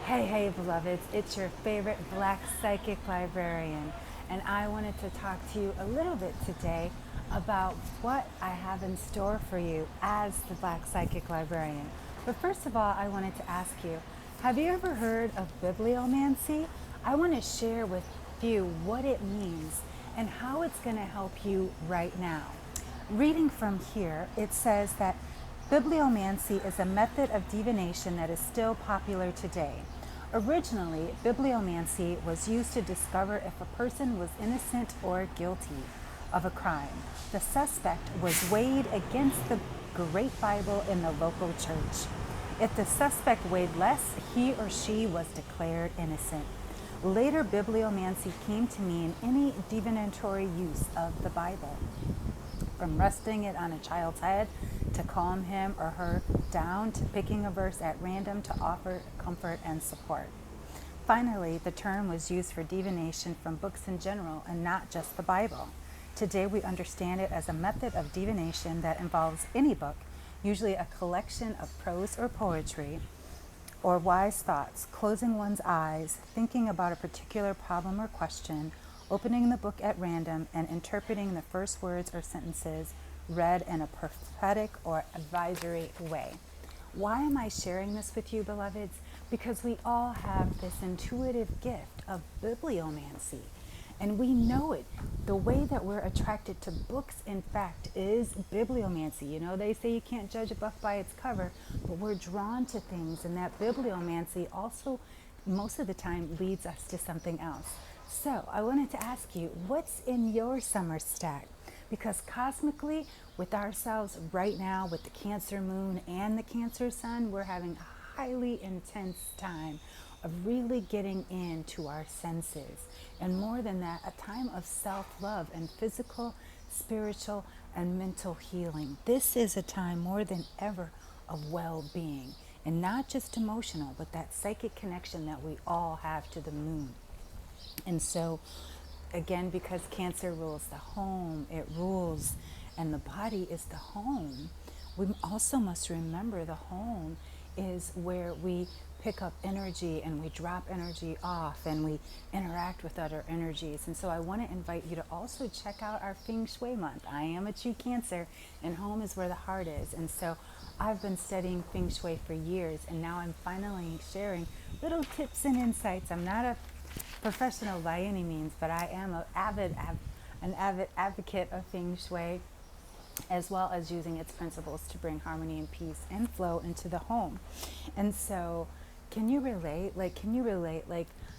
Hey, beloveds, it's your favorite Black Psychic Librarian, and I wanted to talk to you a little bit today about what I have in store for you as the Black Psychic Librarian. But first of all, I wanted to ask you, have you ever heard of Bibliomancy? I want to share with you what it means and how it's going to help you right now. Reading from here, it says that bibliomancy is a method of divination that is still popular today. Originally, bibliomancy was used to discover if a person was innocent or guilty of a crime. The suspect was weighed against the Great Bible in the local church. If the suspect weighed less, he or she was declared innocent. Later, bibliomancy came to mean any divinatory use of the Bible, from resting it on a child's head to calm him or her down, to picking a verse at random to offer comfort and support. Finally, the term was used for divination from books in general and not just the Bible. Today, we understand it as a method of divination that involves any book, usually a collection of prose or poetry, or wise thoughts, closing one's eyes, thinking about a particular problem or question, opening the book at random, and interpreting the first words or sentences read in a prophetic or advisory way. Why am I sharing this with you, beloveds? Because we all have this intuitive gift of bibliomancy, and we know it. The way that we're attracted to books, in fact, is bibliomancy. You know, they say you can't judge a book by its cover, but we're drawn to things, and that bibliomancy also, most of the time, leads us to something else. So I wanted to ask you, what's in your summer stack? Because cosmically, with ourselves right now, with the Cancer moon and the Cancer sun, we're having a highly intense time of really getting into our senses. And more than that, a time of self-love and physical, spiritual, and mental healing. This is a time more than ever of well-being, and not just emotional, but that psychic connection that we all have to the moon. And so, again, because Cancer rules the home, it rules, and the body is the home, we also must remember the home is where we pick up energy and we drop energy off and we interact with other energies. And so I want to invite you to also check out our Feng Shui month. I am a true Cancer, and home is where the heart is. And so I've been studying Feng Shui for years, and now I'm finally sharing little tips and insights. I'm not a professional by any means, but I am an avid advocate of Feng Shui, as well as using its principles to bring harmony and peace and flow into the home. And so, can you relate? Like,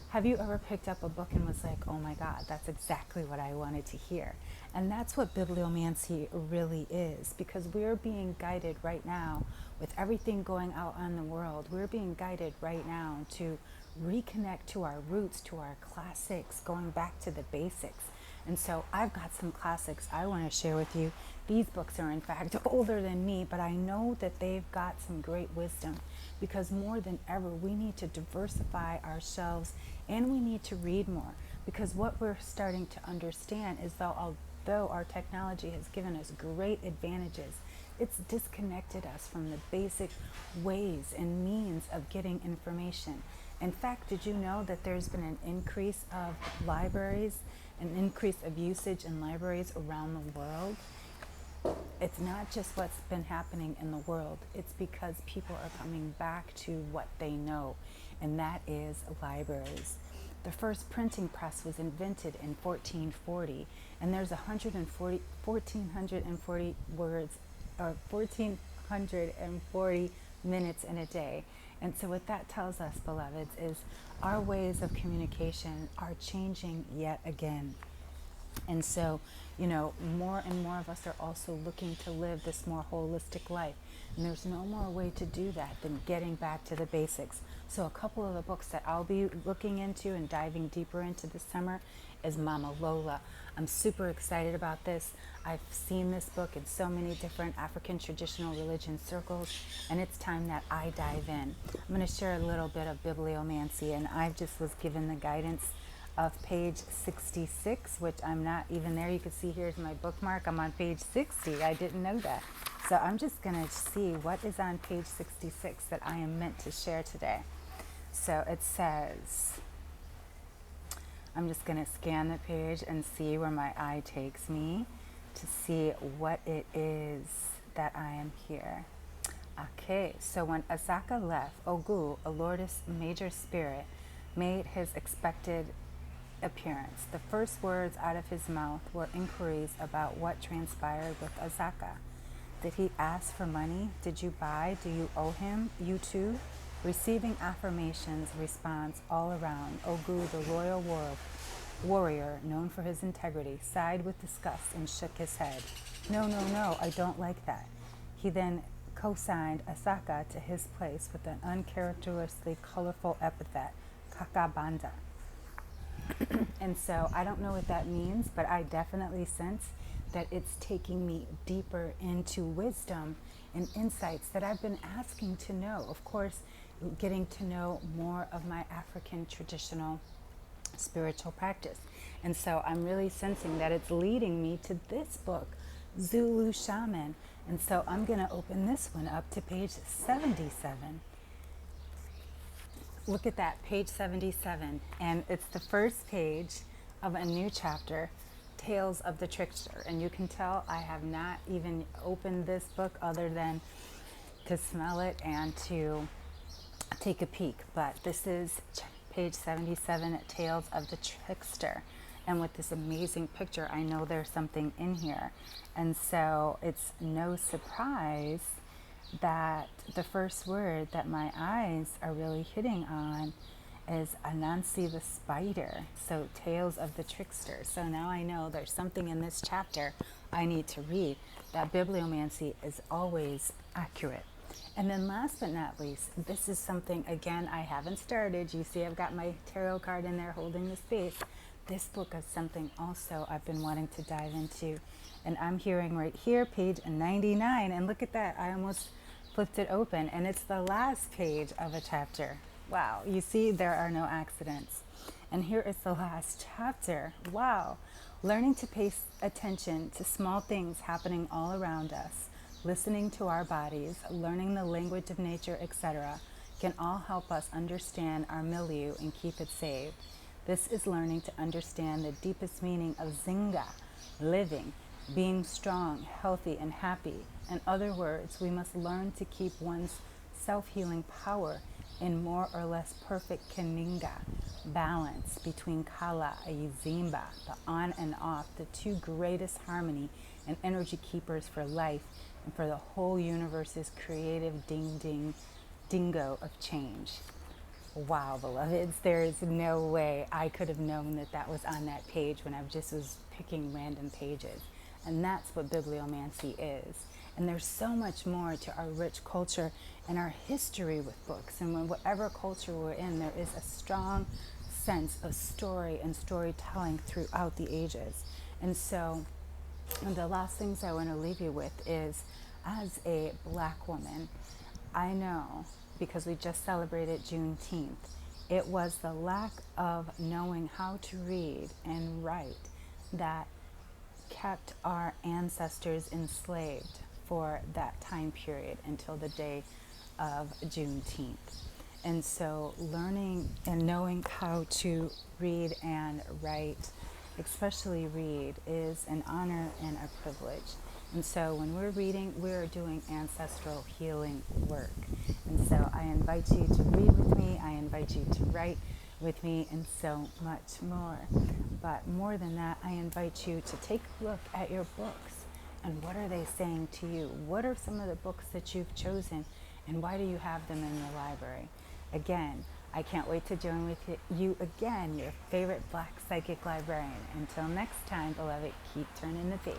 have you ever picked up a book and was like, oh my God, that's exactly what I wanted to hear? And that's what bibliomancy really is, because we're being guided right now with everything going out on the world. We're being guided right now to reconnect to our roots, to our classics, going back to the basics. And so I've got some classics I want to share with you. These books are in fact older than me, but I know that they've got some great wisdom, because more than ever we need to diversify ourselves, and we need to read more, because what we're starting to understand is that although our technology has given us great advantages, it's disconnected us from the basic ways and means of getting information. In fact, did you know that there's been an increase of libraries, an increase of usage in libraries around the world? It's not just what's been happening in the world, it's because people are coming back to what they know, and that is libraries. The first printing press was invented in 1440, and there's 1,440 words, or 1,440 minutes in a day. And so what that tells us, beloveds, is our ways of communication are changing yet again. And so, more and more of us are also looking to live this more holistic life. And there's no more way to do that than getting back to the basics. So a couple of the books that I'll be looking into and diving deeper into this summer is Mama Lola. I'm super excited about this. I've seen this book in so many different African traditional religion circles, and it's time that I dive in. I'm going to share a little bit of bibliomancy, and I just was given the guidance of page 66, which I'm not even there. You can see here's my bookmark. I'm on page 60. I didn't know that. So I'm just going to see what is on page 66 that I am meant to share today. So it says, I'm just going to scan the page and see where my eye takes me to see what it is that I am here. Okay, so when Azaka left, Ogu, a Lourdes major spirit, made his expected appearance. The first words out of his mouth were inquiries about what transpired with Azaka. Did he ask for money? Did you buy? Do you owe him? You too? Receiving affirmations, response all around. Ogu, the loyal warrior, known for his integrity, sighed with disgust and shook his head. No, no, no, I don't like that. He then co-signed Asaka to his place with an uncharacteristically colorful epithet, Kakabanda. And so I don't know what that means, but I definitely sense that it's taking me deeper into wisdom and insights that I've been asking to know. Of course, getting to know more of my African traditional spiritual practice. And so I'm really sensing that it's leading me to this book, Zulu Shaman. And so I'm going to open this one up to page 77. Look at that, page 77. And it's the first page of a new chapter, Tales of the Trickster. And you can tell I have not even opened this book other than to smell it and to take a peek. But this is page 77, Tales of the Trickster. And with this amazing picture, I know there's something in here. And so it's no surprise that the first word that my eyes are really hitting on is Anansi the spider. So Tales of the Trickster. So now I know there's something in this chapter I need to read. That bibliomancy is always accurate. And then last but not least, this is something, again, I haven't started. You see I've got my tarot card in there holding the space. This book is something also I've been wanting to dive into. And I'm hearing right here, page 99. And look at that, I almost flipped it open. And it's the last page of a chapter. Wow, you see there are no accidents. And here is the last chapter. Wow, learning to pay attention to small things happening all around us, listening to our bodies, learning the language of nature, etc., can all help us understand our milieu and keep it safe. This is learning to understand the deepest meaning of Zinga, living, being strong, healthy, and happy. In other words, we must learn to keep one's self-healing power in more or less perfect Keninga, balance between Kala and Yizimba, the on and off, the two greatest harmony and energy keepers for life and for the whole universe's creative dingo of change. Wow, beloveds, there is no way I could have known that that was on that page when I just was picking random pages. And that's what bibliomancy is. And there's so much more to our rich culture and our history with books. And when whatever culture we're in, there is a strong sense of story and storytelling throughout the ages. And so the last things I want to leave you with is, as a Black woman, I know, because we just celebrated Juneteenth, it was the lack of knowing how to read and write that kept our ancestors enslaved for that time period until the day of Juneteenth. And so learning and knowing how to read and write, especially read, is an honor and a privilege. And so when we're reading, we're doing ancestral healing work. And so I invite you to read with me, I invite you to write with me, and so much more. But more than that, I invite you to take a look at your books and what are they saying to you? What are some of the books that you've chosen, and why do you have them in your library? Again, I can't wait to join with you again, your favorite Black Psychic Librarian. Until next time, beloved, keep turning the page.